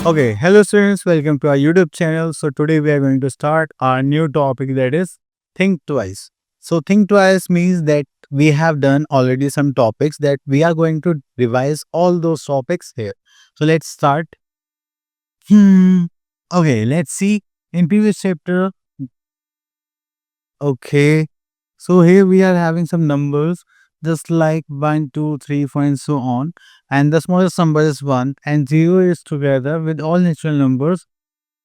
Okay, hello students, welcome to our YouTube channel. So today we are going to start our new topic, that is think twice. So think twice means that we have done already some topics that we are going to revise all those topics here. So let's start. Hmm. Okay, let's see. In previous chapter, okay. So here we are having some numbers just like 1, 2, 3, 4 and so on. And the smallest number is 1 and 0 is together with all natural numbers.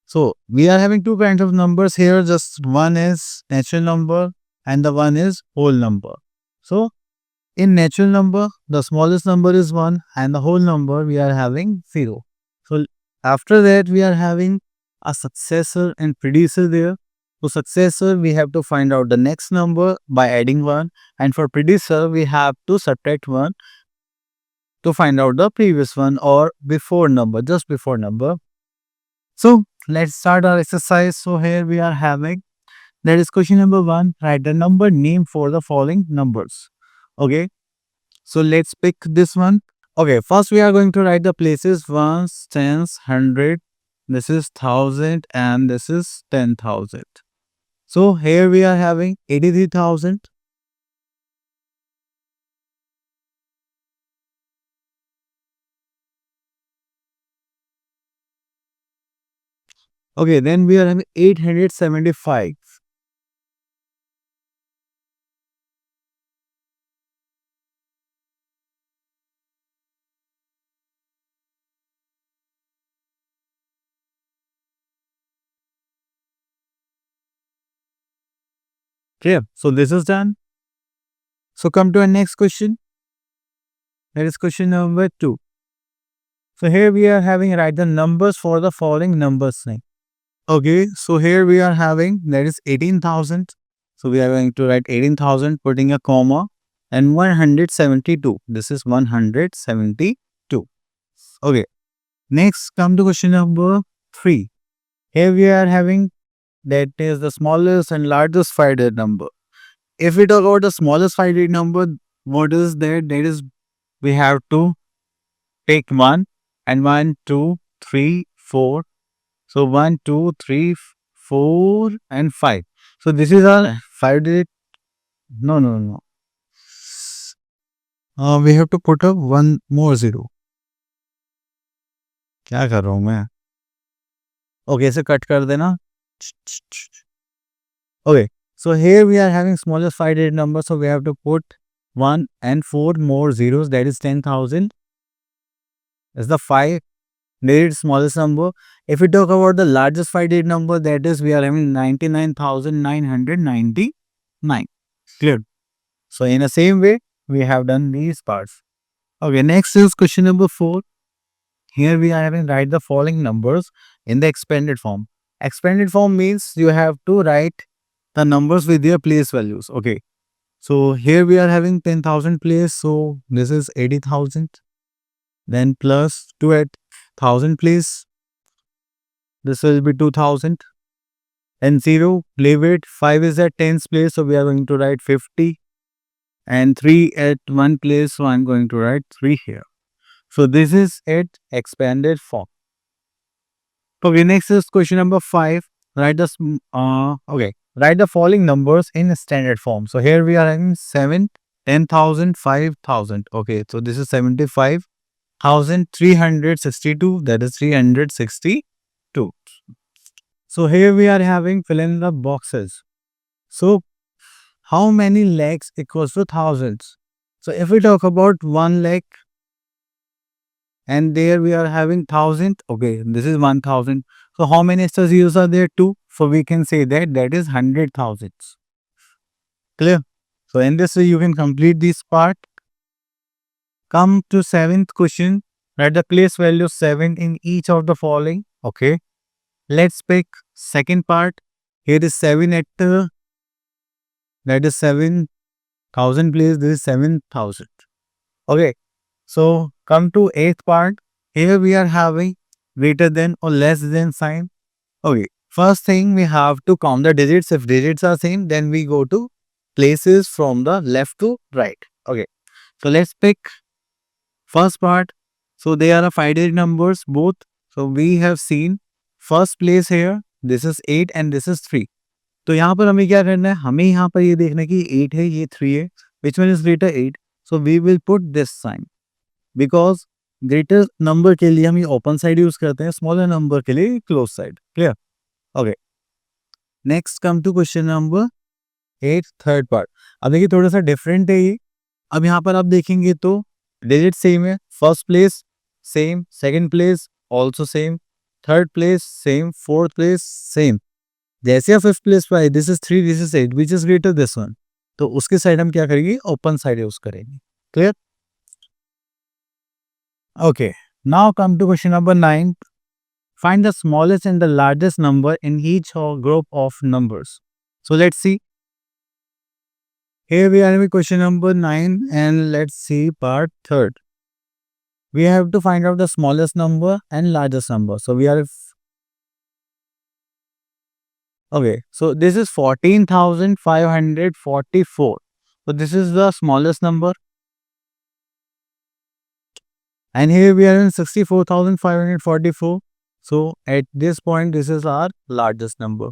So we are having two kinds of numbers here. Just one is natural number and the one is whole number. So in natural number, the smallest number is 1 and the whole number we are having 0. So after that we are having a successor and predecessor there. For successor we have to find out the next number by adding 1, and for predecessor we have to subtract 1 to find out the previous one or before number, just before number. So let's start our exercise. So here we are having, that is question number 1. Write the number name for the following numbers. Okay. So let's pick this one. Okay. First we are going to write the places: ones, tens, hundred. This is thousand and this is 10,000. So here we are having 83,000. Okay. Then we are having 875. Okay. So this is done. So come to our next question. That is question number 2. So here we are having write the numbers for the following numbers name. Okay, so here we are having, that is 18,000. So we are going to write 18,000 putting a comma and 172. This is 172. Okay, next come to question number 3. Here we are having, that is the smallest and largest 5-digit number. If we talk about the smallest 5-digit number, what is that? That is, we have to take 1 and 1, 2, 3, 4. So 1, 2, 3, 4 and 5. So this is our 5-digit. No, no, no. We have to put up one more zero. क्या कर रहा हूँ मैं? Okay, इसे cut कर देना. Okay, so here we are having smallest 5-digit number, so we have to put 1 and 4 more zeros, that is 10,000. Is the 5-digit smallest number. If we talk about the largest 5-digit number, that is we are having 99,999. Clear? So in the same way, we have done these parts. Okay, next is question number 4. Here we are having write the following numbers in the expanded form. Expanded form means you have to write the numbers with their place values. Okay. So here we are having 10,000 place. So this is 80,000. Then plus 2 at 1000 place. This will be 2000. And 0, leave it. 5 is at 10's place. So we are going to write 50. And 3 at 1 place. So I'm going to write 3 here. So this is it expanded form. Okay, next is question number 5. Write the write the following numbers in standard form. So here we are having 7, 10,000, 5,000. Okay, so this is 75,362. That is 362. So here we are having fill in the boxes. So how many lakhs equals to thousands? So if we talk about 1 lakh, and there we are having 1000. Okay, this is 1000. So how many extra zeros are there? 2. So we can say that that is 100,000. Clear? So in this way you can complete this part. Come to 7th question. Write the place value 7 in each of the following. Okay, let's pick second part. Here is 7 at that is 7,000 place. This is 7,000. Okay, so come to 8th part. Here we are having greater than or less than sign. Okay, first thing we have to count the digits. If digits are same, then we go to places from the left to right. Okay, so let's pick first part. So they are 5-digit numbers both. So we have seen first place here. This is 8 and this is 3. तो यहाँ पर हमें क्या करना है? हमें यहाँ पर ये देखना है कि 8 है, ये 3 है. Which one is greater? 8. So we will put this sign. Because greater number के लिए हम ये open side यूज करते हैं, smaller number के लिए close side. Clear? Okay. Next come to question number 8, third part. अब देखिए थोड़ा सा डिफरेंट है ये. अब यहाँ पर आप देखेंगे तो डिजिट सेम है. First place same, second place also same, third place same, fourth place same. जैसे आप फिफ्थ प्लेस पर आए, this is 3, this is 8, which is greater this one. तो उसके साइड हम क्या करेंगे? ओपन साइड यूज करेंगे. Clear? Okay. Now come to question number 9. Find the smallest and the largest number in each group of numbers. So let's see. Here we are with question number 9 and let's see part 3rd. We have to find out the smallest number and largest number. So we are okay. So this is 14,544. So this is the smallest number. And here we are in 64,544. So at this point, this is our largest number.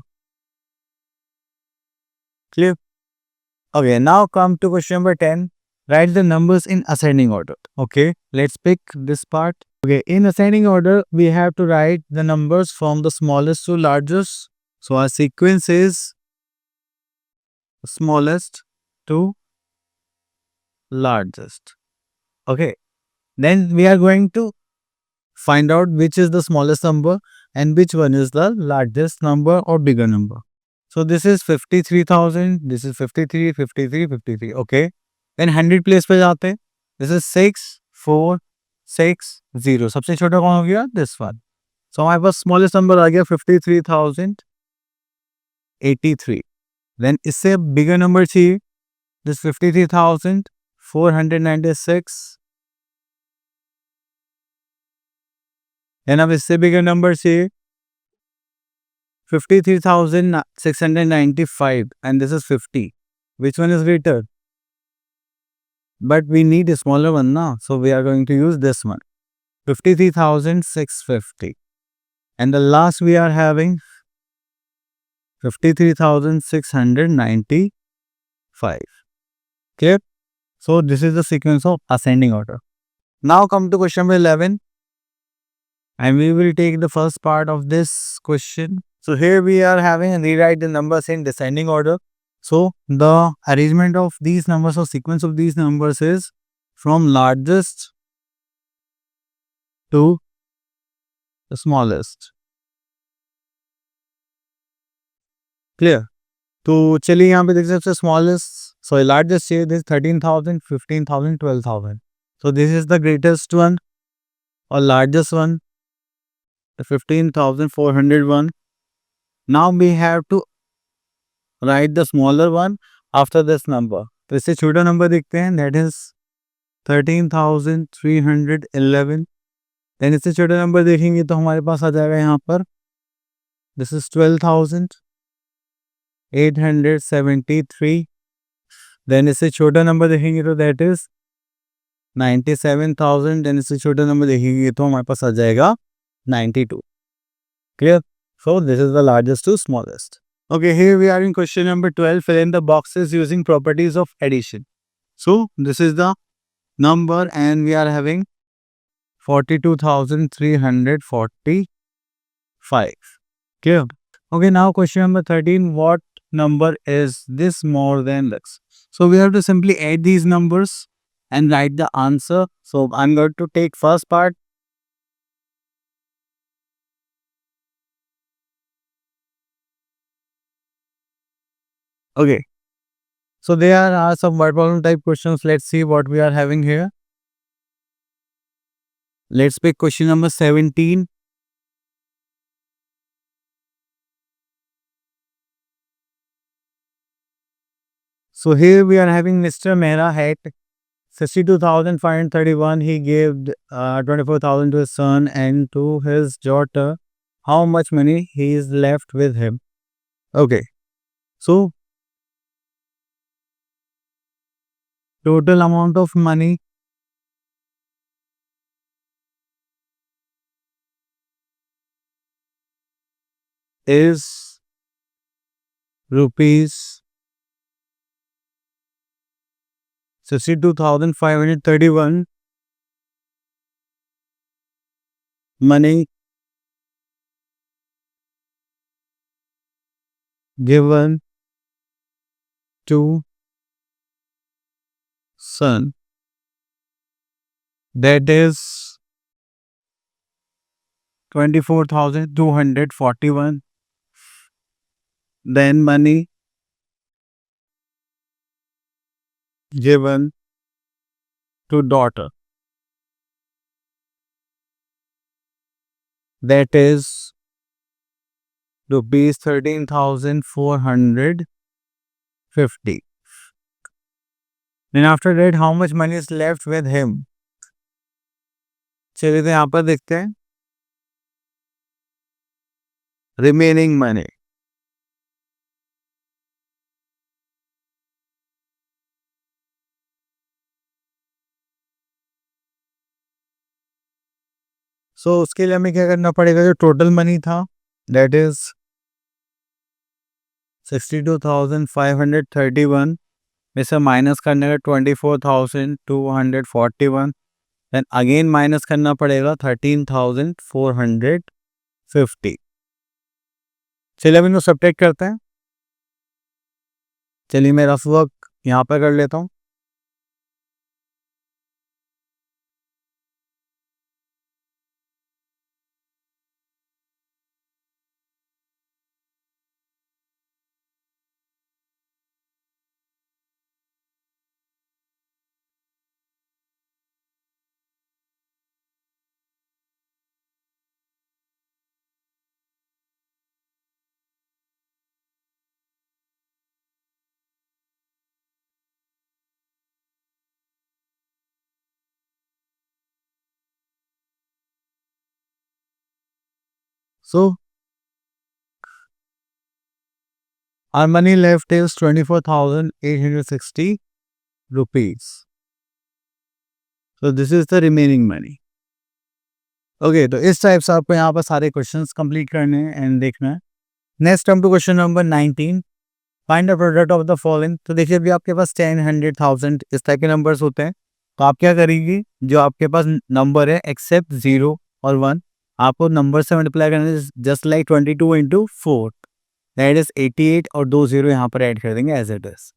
Clear? Okay, now come to question number 10. Write the numbers in ascending order. Okay, let's pick this part. Okay, in ascending order, we have to write the numbers from the smallest to largest. So our sequence is smallest to largest. Okay, then we are going to find out which is the smallest number and which one is the largest number or bigger number. So this is 53,000, this is 53, 53, 53. Okay, then 100 place पे जाते हैं. This is 6, 4, 6, 0. सबसे छोटा कौन हो गया? This one. So हमारे पास smallest number आ गया 53,083. Then इससे bigger number चाहिए. This 53,496. Then अब इससे bigger number चाहिए 53,695 and this is 50. Which one is greater? But we need a smaller one now. So we are going to use this one. 53,650. And the last we are having 53,695. Clear? So this is the sequence of ascending order. Now come to question number 11. And we will take the first part of this question. So here we are having and rewrite the numbers in descending order. So the arrangement of these numbers or sequence of these numbers is from largest to the smallest. Clear? तो चलिए यहाँ पे देखते हैं सबसे smallest, sorry, largest here is 13,000, 15,000, 12,000. So this is the greatest one or largest one, the 15,401. Now we have to write the smaller one after this number. तो इससे छोटा नंबर देखते हैं, that is 13,311. Then इससे छोटा नंबर देखेंगे तो हमारे पास आ जाएगा यहाँ पर, this is 12,873. Then इससे छोटा नंबर देखेंगे तो that is 97,000. Then इससे छोटा नंबर देखेंगे तो हमारे पास आ जाएगा 92. Clear? So this is the largest to smallest. Okay, here we are in question number 12. Fill in the boxes using properties of addition. So this is the number and we are having 42,345. Clear? Okay, now question number 13. What number is this more than this? So we have to simply add these numbers and write the answer. So I'm going to take first part. Okay. So there are some word problem type questions. Let's see what we are having here. Let's pick question number 17. So here we are having Mr. Mehra had 62,531. He gave 24,000 to his son and to his daughter. How much money he is left with him? Okay. So total amount of money is rupees 62,531. Money given to son, that is 24,241. Then money given to daughter, that is rupees 13,450. Then after that, how much money is left with him? चलिए तो यहाँ पर देखते हैं remaining money. सो उसके लिए हमें क्या करना पड़ेगा, जो टोटल मनी था दैट इज 62,531 में से माइनस करने का 24,241. देन अगेन माइनस करना पड़ेगा 13,450. चलिए अब इनको सब्ट्रैक्ट करते हैं. चलिए मैं रफ वर्क यहाँ पर कर लेता हूँ. So our money left is 24,860 rupees. So this is the remaining money. Okay तो इस टाइप से आपको यहाँ पर सारे क्वेश्चंस कंप्लीट करने हैं एंड देखना है. Next come to question number 19. Find the product of the following. तो देखिए अभी आपके पास 10, 100,000 इस टाइप के नंबर्स होते हैं. तो आप क्या करेंगे, जो आपके पास नंबर है एक्सेप्ट 0 और 1, आपको नंबर से मल्टीप्लाई करना है just like 22 into 4, that is 88 और 2 0 यहाँ पर ऐड कर देंगे as it is.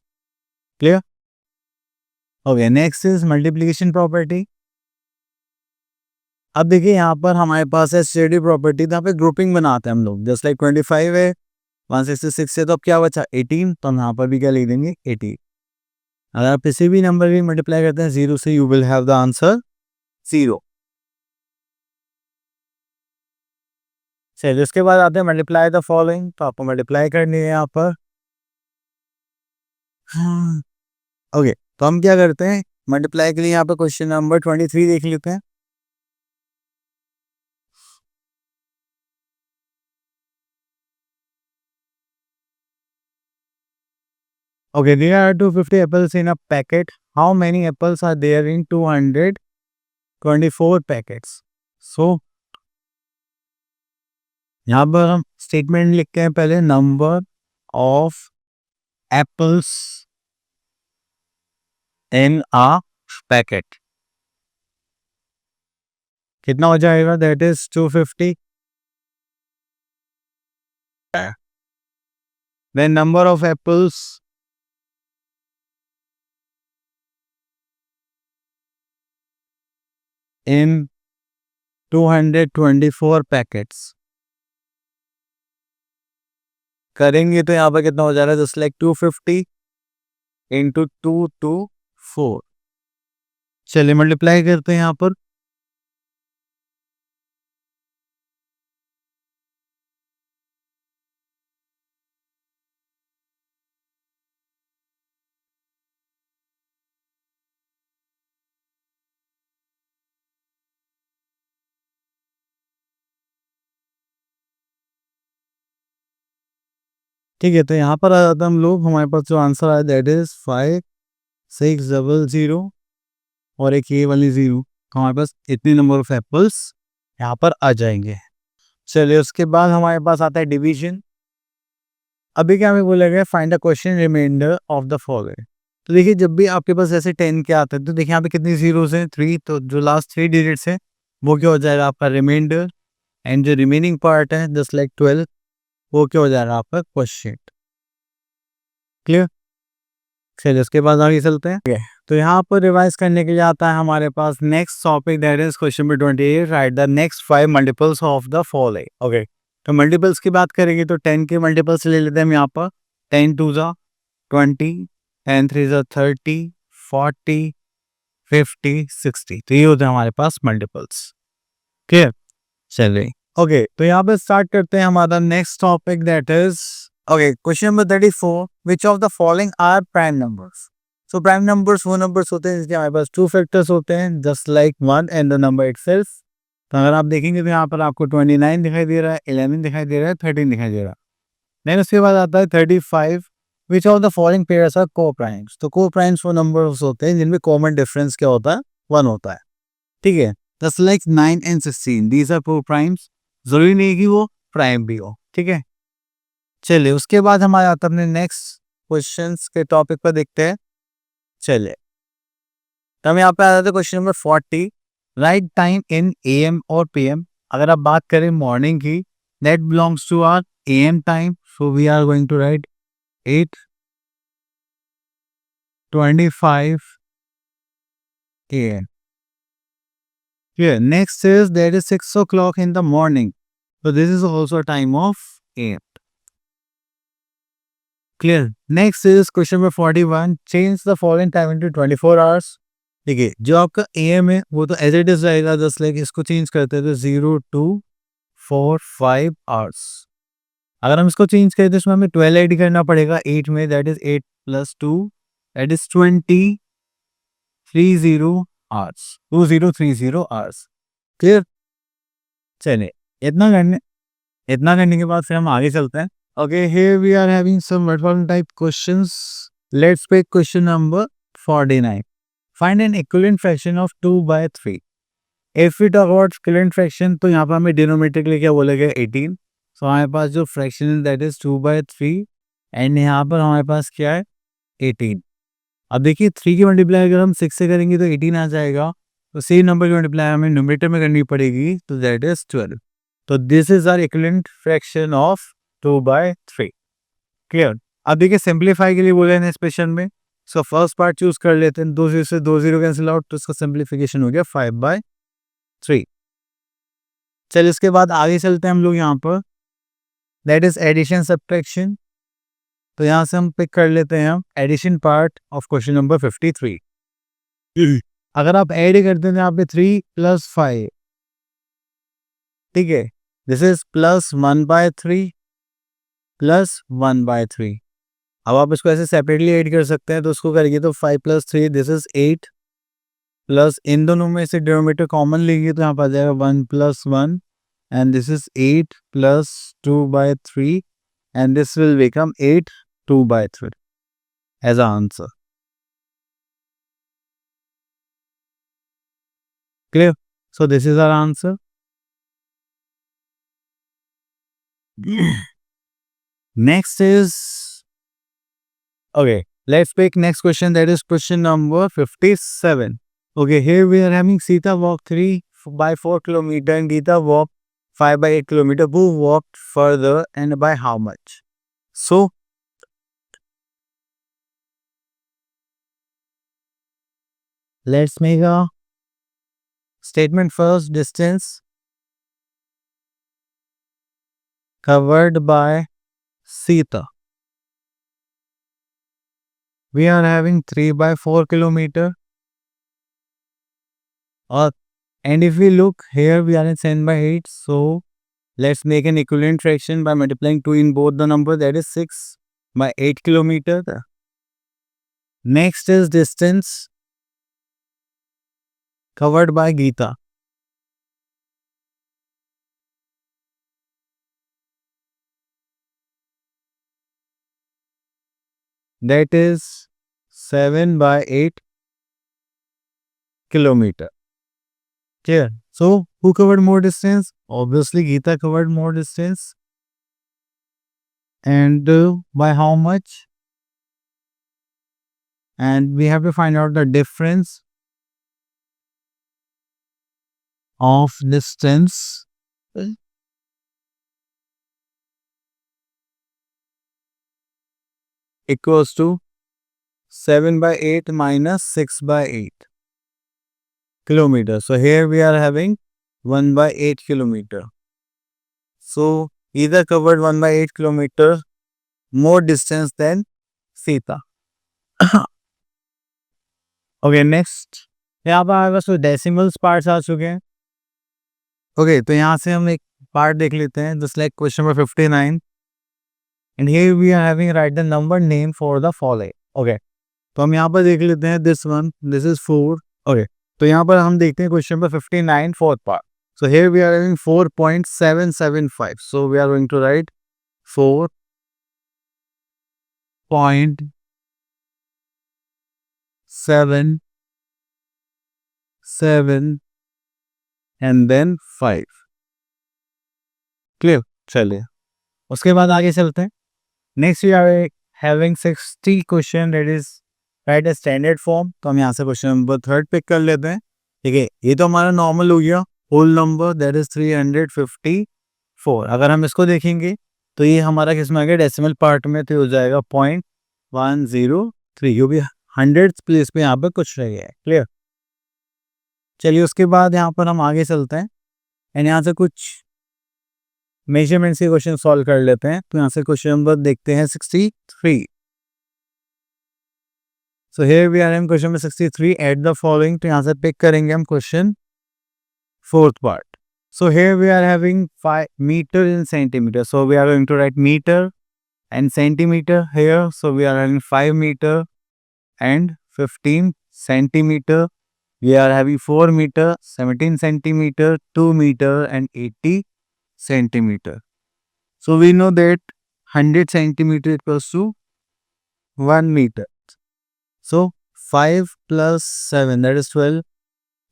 Clear. Okay next is multiplication property. अब देखिए यहाँ पर हमारे पास है स्टेडी प्रॉपर्टी. तो यहाँ पे ग्रुपिंग बनाते हैं हम लोग. जस्ट लाइक 25 है, 166 है, तो अब क्या बचा 18. तो हम यहाँ पर भी क्या लिख देंगे 18. अगर आप किसी भी नंबर भी मल्टीप्लाई करते हैं 0 से, you will have the answer 0. चलिए उसके बाद आते हैं मल्टीप्लाई द फॉलोइंग. तो आपको मल्टीप्लाई करनी है यहाँ पर. ओके तो हम क्या करते हैं मल्टीप्लाई के लिए, यहाँ पर क्वेश्चन नंबर 23 देख लेते हैं. Okay, there are 250 apples in a packet. How many apples are there in 224 packets? So, यहाँ पर हम स्टेटमेंट लिखते हैं पहले, number of apples in a packet. कितना हो जाएगा, that is 250. Then number of apples in 224 packets. करेंगे तो यहाँ पर कितना हो जा रहा है, जस्ट लाइक 250 इंटू 224. चलिए मल्टीप्लाई करते हैं यहाँ पर. ठीक है तो यहाँ पर आ जाता हम लोग, हमारे पास जो आंसर आया दैट इज 5600 और एक ये वाली 0. तो हमारे पास इतने नंबर ऑफ एप्पल्स यहाँ पर आ जाएंगे. चलिए उसके बाद हमारे पास आता है डिवीजन। अभी क्या हमें बोला गया find the quotient remainder of the following. तो देखिए जब भी आपके पास ऐसे 10 के आते हैं तो देखिए यहाँ पे कितनी जीरोस हैं 3, तो जो लास्ट 3 डिजिट्स हैं वो क्या हो जाएगा आपका रिमाइंडर, एंड जो रिमेनिंग पार्ट है जस्ट लाइक 12 वो क्या हो जाएगा आपका क्वेश्चन। क्लियर। चलिए उसके बाद आगे चलते हैं। Okay. तो यहाँ पर रिवाइज करने के लिए आता है हमारे पास next topic that is question number 28, write the next 5 multiples of the following. Okay, तो मल्टीपल्स की बात करेंगे तो 10 के मल्टीपल्स ले लेते हैं हम यहाँ पर। 10 2 जा 20, 10 3 जा 30, 40, 50, 60, तो ये होते हैं हमारे पास मल्टीपल्स। क्लियर। चलिए ओके, तो यहाँ पे स्टार्ट करते हैं हमारा next topic that is okay question number 34, which of the following are prime numbers. So prime numbers वो नंबर्स होते हैं जिसके हमारे पास 2 फैक्टर्स होते हैं just like 1 and the number itself. तो अगर आप देखेंगे तो यहाँ पर आपको 29 दिखाई दे रहा है, 11 दिखाई दे रहा है, 13 दिखाई दे रहा है। देन उसके बाद आता है 35, which of the following pairs are coprimes. तो को प्राइम्स वो नंबर्स होते हैं जिनमें कॉमन डिफरेंस क्या होता है 1 होता है। ठीक है, just like 9 and 16 these are coprimes, जरूरी नहीं कि वो प्राइम भी हो। ठीक है, चलिए उसके बाद हमारे आता है अपने नेक्स्ट क्वेश्चंस के टॉपिक पर देखते हैं। चलिए तो हम यहाँ पे आ जाते हैं question number 40, write time in AM और पीएम। अगर आप बात करें मॉर्निंग की, that belongs to our AM time, so we are going to write 8:25 AM. Here, next is that is 6 o'clock in the morning. So this is also a time of AM. Clear. Next is question number 41. Change the following time into 24 hours. देखिए जो आपका AM है वो तो as it is रहेगा, just like इसको change करते हैं तो 0 2 4 5 आवर्स। अगर हम इसको चेंज करें तो इसमें हमें 12 ऐड करना पड़ेगा 8 में, that is 8 + 2 that is 20 30 hours, 2030 hours. Clear. चलिए इतना करने के बाद फिर हम आगे चलते हैं। Okay, here we are having some multiple type questions. Let's pick question number 49, find an equivalent fraction of 2/3। If we talk about equivalent fraction तो यहाँ पर हमें डिनोमिनेटर के लिए क्या बोला गया 18। सो हमारे पास जो फ्रैक्शन है दैट इज 2/3 एंड यहाँ पर हमारे पास क्या है 18। अब देखिए 3 की मल्टीप्लाई अगर हम 6 से करेंगे तो 18 आ जाएगा, तो सेम नंबर की मल्टीप्लाई हमें न्यूमरेटर में करनी पड़ेगी, तो दैट इज 12। तो this is our equivalent fraction of 2/3। Clear. अब देखिए सिंप्लीफाई के लिए बोले हैं इस क्वेश्चन में, सो फर्स्ट पार्ट चूज कर लेते हैं, 2 0 से 2 0 कैंसिल आउट, तो इसका सिंप्लीफिकेशन हो गया 5/3। चलिए इसके बाद आगे चलते हैं हम लोग यहाँ पर, दैट इज एडिशन सब्ट्रैक्शन। तो यहाँ से हम पिक कर लेते हैं हम addition part of question number 53। अगर आप ऐड करते हैं यहाँ पे 3 + 5, ठीक है, दिस इज +1/3 + 1/3। अब आप इसको ऐसे सेपरेटली ऐड कर सकते हैं, तो उसको करेंगे तो 5 + 3 दिस इज 8, प्लस इन दोनों में से डिनोमिनेटर कॉमन लेंगे तो यहाँ पर आ जाएगा 1 + 1 and this is 8 + 2/3 and this will become 8 2/3 as a answer. Clear? So this is our answer. Next is okay. Let's pick next question. That is question number 57. Okay, here we are having Sita walk 3/4 kilometer and Geeta walk 5/8 kilometer. Who walked further and by how much? So let's make a statement first. Distance covered by Sita. We are having 3/4 kilometer. And if we look here, we are in 10/8. So let's make an equivalent fraction by multiplying 2 in both the number, that is 6/8 kilometer. Next is distance covered by Geeta. That is 7/8 kilometer. Clear? So Who covered more distance? Obviously, Geeta covered more distance. And by how much? And we have to find out the difference of distance equals to 7 by 8 minus 6 by 8 kilometers. So here we are having 1 by 8 kilometer. So either covered 1 by 8 kilometer more distance than Sita. Okay, next. यहाँ पर हमारे पास तो decimals parts आ चुके हैं. Okay, तो यहाँ से हम एक पार्ट देख लेते हैं. Just like question number 59. And here we are having write the number name for the following. Okay, तो हम यहाँ पर देख लेते हैं this one, this is 4. Okay, तो यहाँ पर हम देखते हैं question number 59 fourth part. So here we are having 4.775. So we are going to write 4.77 and then 5. Clear? चलिए, उसके बाद आगे चलते हैं. Next we are having 60 question, that is write a standard form. तो हम यहाँ से क्वेश्चन नंबर 3 पिक कर लेते हैं. ठीक है, ये तो हमारा नॉर्मल हो गया. Whole number that is 354. अगर हम इसको देखेंगे तो ये हमारा किस में आ गया, डेसिमल पार्ट में. तो हो जाएगा 0.103. ये भी 100 प्लेस पे यहाँ पर कुछ रह गया है. क्लियर? चलिए, उसके बाद यहाँ पर हम आगे चलते हैं एंड यहाँ से कुछ मेजरमेंट के क्वेश्चन सॉल्व कर लेते हैं. तो यहाँ से क्वेश्चन नंबर देखते हैं 63. So here we are in question number 63. At the following. तो यहाँ से पिक करेंगे हम question fourth part. So here we are having 5 meter in centimeter. So we are going to write meter and centimeter here. So we are having 5 meter and 15 centimeter. We are having 4 meter, 17 centimeter, 2 meter and 80 centimeter. So we know that 100 centimeter equals to 1 meter. So 5 plus 7, that is 12.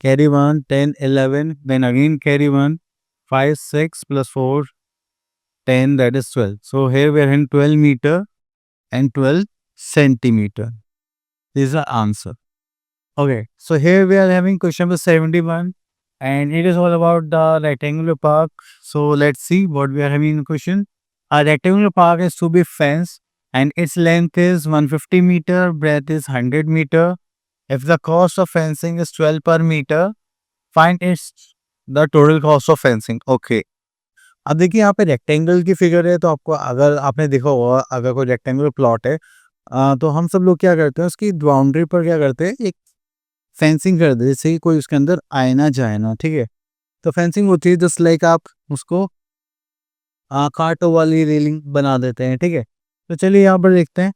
Carry 1, 10, 11, then again carry 1, 5, 6 plus 4, 10, that is 12. So here we are in 12 meter and 12 centimeter. This is the answer. Okay, so here we are having question number 71 and it is all about the rectangular park. So let's see what we are having in question. A rectangular park is to be fenced and its length is 150 meter, breadth is 100 meter. If the cost of fencing is 12 per meter, find its the total cost of fencing. Okay. अब देखिए यहाँ पे rectangle की figure है. तो आपको अगर आपने देखा होगा, अगर कोई रेक्टेंगुलर प्लॉट है तो हम सब लोग क्या करते हैं, उसकी बाउंड्री पर क्या करते हैं, एक फेंसिंग कर देते हैं, जैसे कि कोई उसके अंदर आए ना जाए ना. ठीक है, तो फेंसिंग होती है जस्ट लाइक आप उसको कांटों वाली रेलिंग बना देते हैं. ठीक है, तो चलिए यहाँ पर देखते हैं.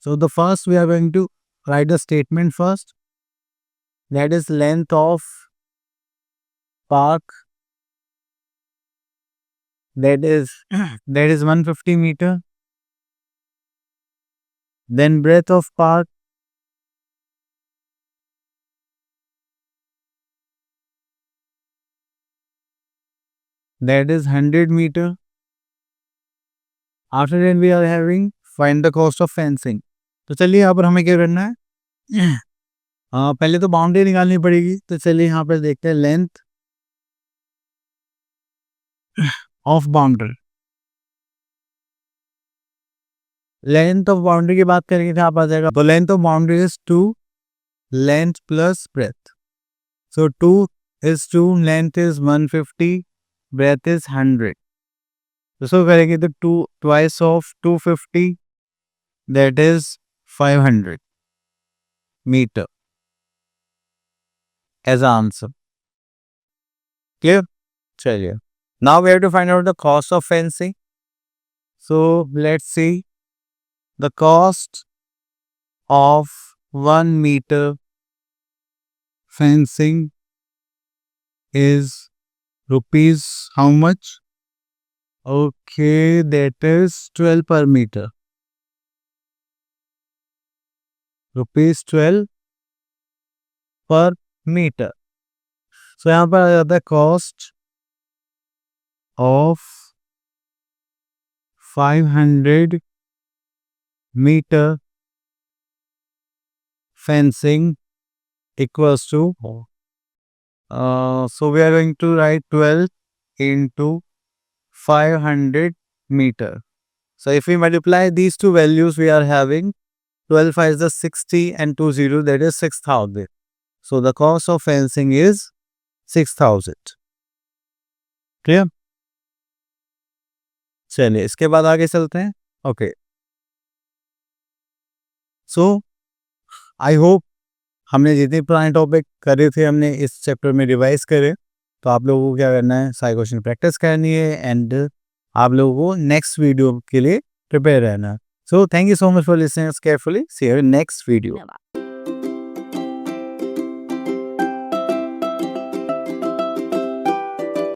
So the first we are going to write the statement first. That is length of park, that is 150 meter. Then breadth of park, that is 100 meter. After that we are having find the cost of fencing. तो चलिए यहाँ पर हमें क्या करना है, पहले तो बाउंड्री निकालनी पड़ेगी. तो चलिए यहाँ पर देखते हैं length of boundary. Length of boundary की बात करेंगे तो यहाँ पर आ जाएगा, तो length of boundary is 2 length plus breadth. So 2 is 2, length is 150, breadth is 100. So करेंगे तो 2 twice of 250, that is 500 meter as an answer. Clear? चलिए. Now we have to find out the cost of fencing. So let's see. The cost of 1 meter fencing is rupees how much? Okay, that is 12 per meter. Rupees 12 per meter. सो यहाँ पर आ जाता है cost of 500 metre fencing equals to so we are going to write 12 into 500 meter. So if we multiply these two values we are having 12 5 is the 60 and 20 that is 6000. So the cost of fencing is 6000. Clear? चलिए इसके बाद आगे चलते हैं. Okay so I hope हमने जितने पुराने topic करे थे हमने इस चैप्टर में रिवाइज करे. तो आप लोगों को क्या करना है, सारे क्वेश्चन प्रैक्टिस करनी है एंड आप लोगों को नेक्स्ट वीडियो के लिए प्रिपेयर रहना है. So thank you so much for listening carefully. See you next video.